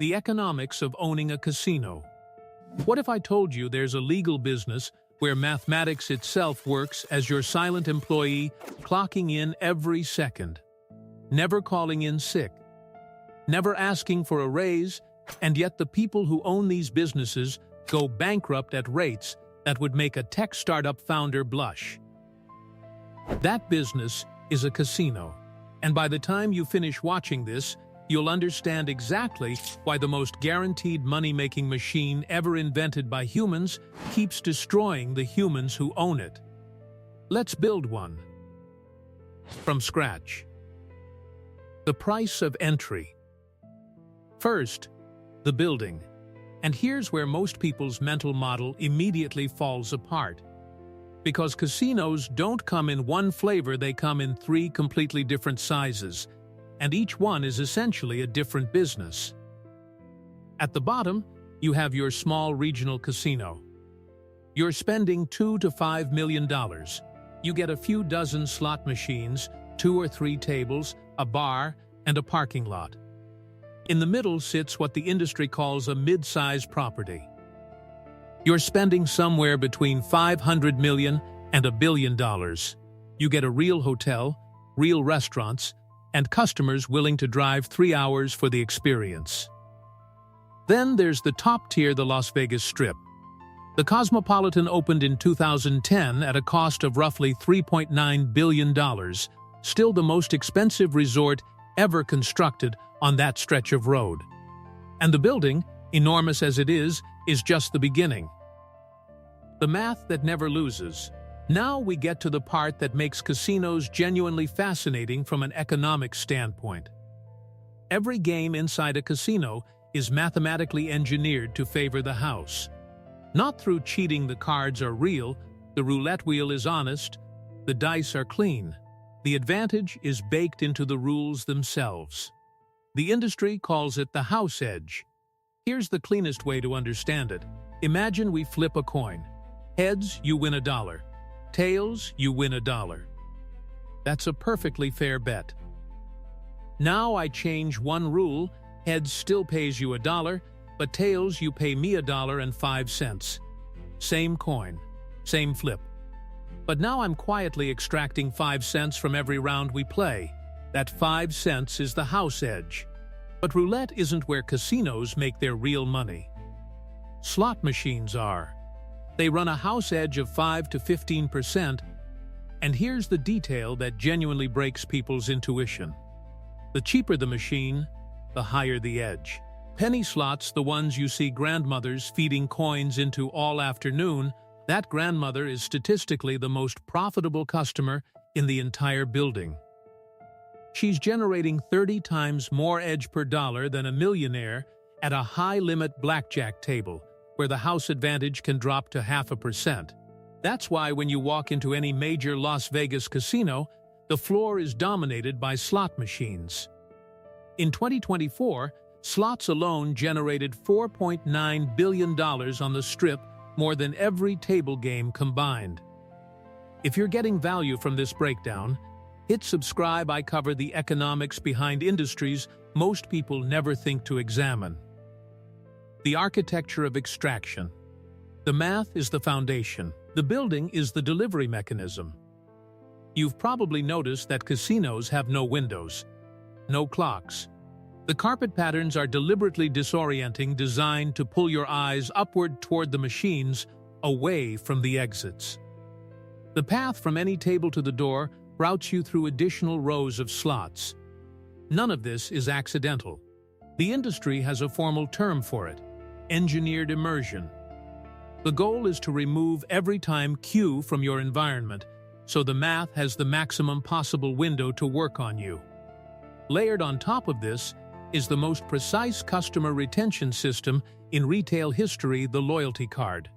The economics of owning a casino. What if I told you there's a legal business where mathematics itself works as your silent employee, clocking in every second, never calling in sick, never asking for a raise, and yet the people who own these businesses go bankrupt at rates that would make a tech startup founder blush? That business is a casino, and by the time you finish watching this, you'll understand exactly why the most guaranteed money-making machine ever invented by humans keeps destroying the humans who own it. Let's build one. From scratch. The price of entry. First, the building. And here's where most people's mental model immediately falls apart. Because casinos don't come in one flavor, they come in 3 completely different sizes, and each one is essentially a different business. At the bottom, you have your small regional casino. You're spending $2 to $5 million. You get a few dozen slot machines, 2 or 3 tables, a bar, and a parking lot. In the middle sits what the industry calls a mid-sized property. You're spending somewhere between $500 million and $1 billion. You get a real hotel, real restaurants, and customers willing to drive 3 hours for the experience. Then there's the top tier, the Las Vegas Strip. The Cosmopolitan opened in 2010 at a cost of roughly $3.9 billion, still the most expensive resort ever constructed on that stretch of road. And the building, enormous as it is just the beginning. The math that never loses. Now we get to the part that makes casinos genuinely fascinating from an economic standpoint. Every game inside a casino is mathematically engineered to favor the house. Not through cheating. The cards are real, the roulette wheel is honest, the dice are clean. The advantage is baked into the rules themselves. The industry calls it the house edge. Here's the cleanest way to understand it. Imagine we flip a coin. Heads, you win $1. Tails, you win $1. That's a perfectly fair bet. Now I change one rule. Heads still pays you $1, but tails, you pay me $1.05. Same coin, same flip. But now I'm quietly extracting 5 cents from every round we play. That 5 cents is the house edge. But roulette isn't where casinos make their real money. Slot machines are. They run a house edge of 5 to 15%, and here's the detail that genuinely breaks people's intuition. The cheaper the machine, the higher the edge. Penny slots, the ones you see grandmothers feeding coins into all afternoon, that grandmother is statistically the most profitable customer in the entire building. She's generating 30 times more edge per dollar than a millionaire at a high-limit blackjack table, where the house advantage can drop to 0.5%. That's why when you walk into any major Las Vegas casino, the floor is dominated by slot machines. In 2024, slots alone generated $4.9 billion on the Strip, more than every table game combined. If you're getting value from this breakdown, hit subscribe. I cover the economics behind industries most people never think to examine. The architecture of extraction. The math is the foundation. The building is the delivery mechanism. You've probably noticed that casinos have no windows, no clocks. The carpet patterns are deliberately disorienting, designed to pull your eyes upward toward the machines, away from the exits. The path from any table to the door routes you through additional rows of slots. None of this is accidental. The industry has a formal term for it: engineered immersion. The goal is to remove every time cue from your environment, so the math has the maximum possible window to work on you. Layered on top of this is the most precise customer retention system in retail history: the loyalty card.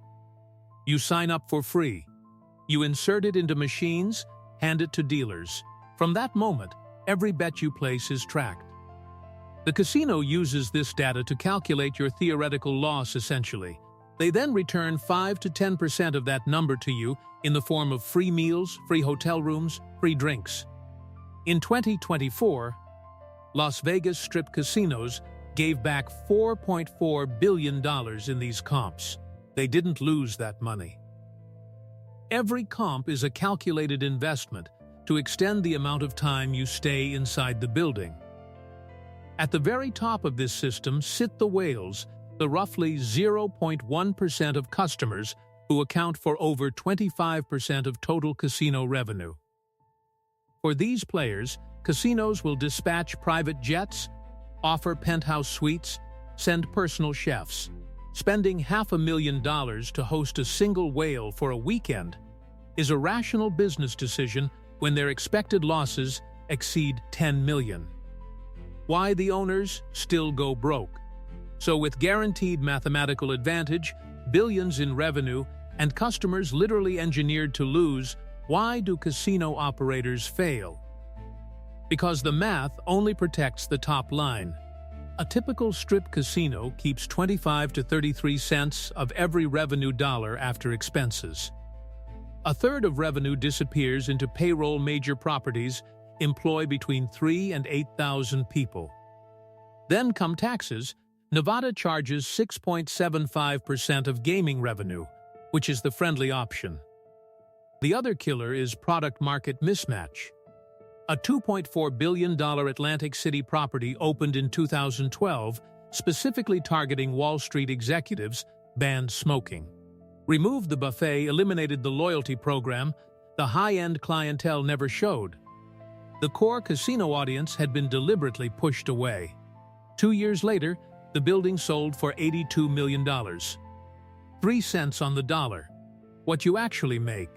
You sign up for free. You insert it into machines, hand it to dealers. From that moment, every bet you place is tracked. The casino uses this data to calculate your theoretical loss, essentially. They then return 5 to 10% of that number to you in the form of free meals, free hotel rooms, free drinks. In 2024, Las Vegas Strip casinos gave back $4.4 billion in these comps. They didn't lose that money. Every comp is a calculated investment to extend the amount of time you stay inside the building. At the very top of this system sit the whales, the roughly 0.1% of customers who account for over 25% of total casino revenue. For these players, casinos will dispatch private jets, offer penthouse suites, send personal chefs. Spending $500,000 to host a single whale for a weekend is a rational business decision when their expected losses exceed $10 million. Why the owners still go broke? So with guaranteed mathematical advantage, billions in revenue, and customers literally engineered to lose, why do casino operators fail? Because the math only protects the top line. A typical strip casino keeps 25 to 33 cents of every revenue dollar after expenses. A third of revenue disappears into payroll. Major properties employ between 3,000 and 8,000 people. Then come taxes. Nevada charges 6.75% of gaming revenue, which is the friendly option. The other killer is product-market mismatch. A $2.4 billion Atlantic City property opened in 2012, specifically targeting Wall Street executives, banned smoking. Removed the buffet, eliminated the loyalty program, the high-end clientele never showed. The core casino audience had been deliberately pushed away. 2 years later, the building sold for $82 million. 3 cents on the dollar. What you actually make.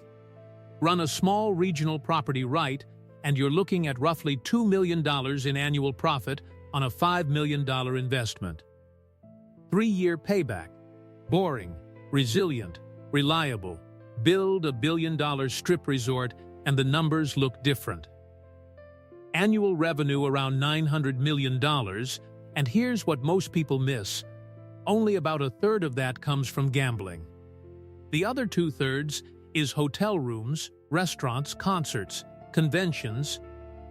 Run a small regional property right, and you're looking at roughly $2 million in annual profit on a $5 million investment. 3-year payback. Boring, resilient, reliable. Build a $1 billion strip resort and the numbers look different. Annual revenue around $900 million, and here's what most people miss. Only about a third of that comes from gambling. The other 2/3 is hotel rooms, restaurants, concerts, conventions.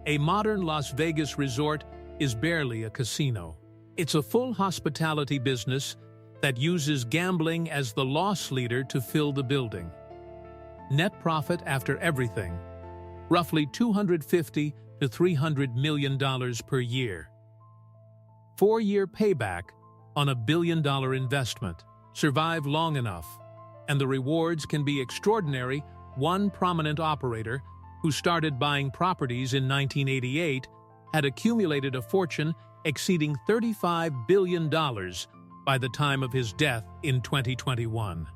A modern Las Vegas resort is barely a casino. It's a full hospitality business that uses gambling as the loss leader to fill the building. Net profit after everything, roughly $250 to $300 million per year. 4-year payback on a $1 billion investment. Survive long enough, and the rewards can be extraordinary. One prominent operator who started buying properties in 1988 had accumulated a fortune exceeding $35 billion by the time of his death in 2021.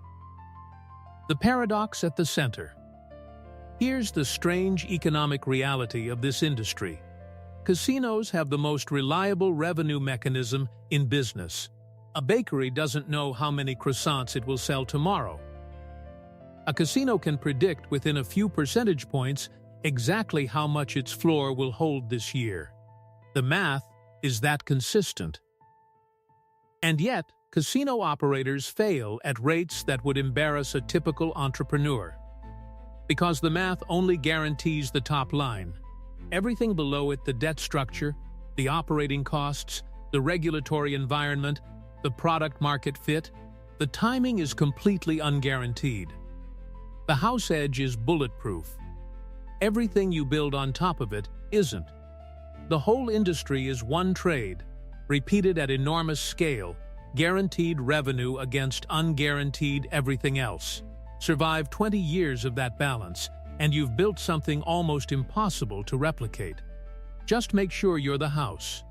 The paradox at the center. Here's the strange economic reality of this industry. Casinos have the most reliable revenue mechanism in business. A bakery doesn't know how many croissants it will sell tomorrow. A casino can predict within a few percentage points exactly how much its floor will hold this year. The math is that consistent. And yet, casino operators fail at rates that would embarrass a typical entrepreneur. Because the math only guarantees the top line. Everything below it, the debt structure, the operating costs, the regulatory environment, the product market fit, the timing is completely unguaranteed. The house edge is bulletproof. Everything you build on top of it isn't. The whole industry is one trade, repeated at enormous scale, guaranteed revenue against unguaranteed everything else. Survive 20 years of that balance, and you've built something almost impossible to replicate. Just make sure you're the house.